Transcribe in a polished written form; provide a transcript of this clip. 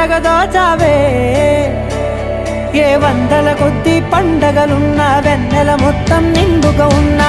పండగ దోచావే ఏ వందల కొద్ది పండగలున్నా వెన్నెల మొత్తం నిండుగా ఉన్న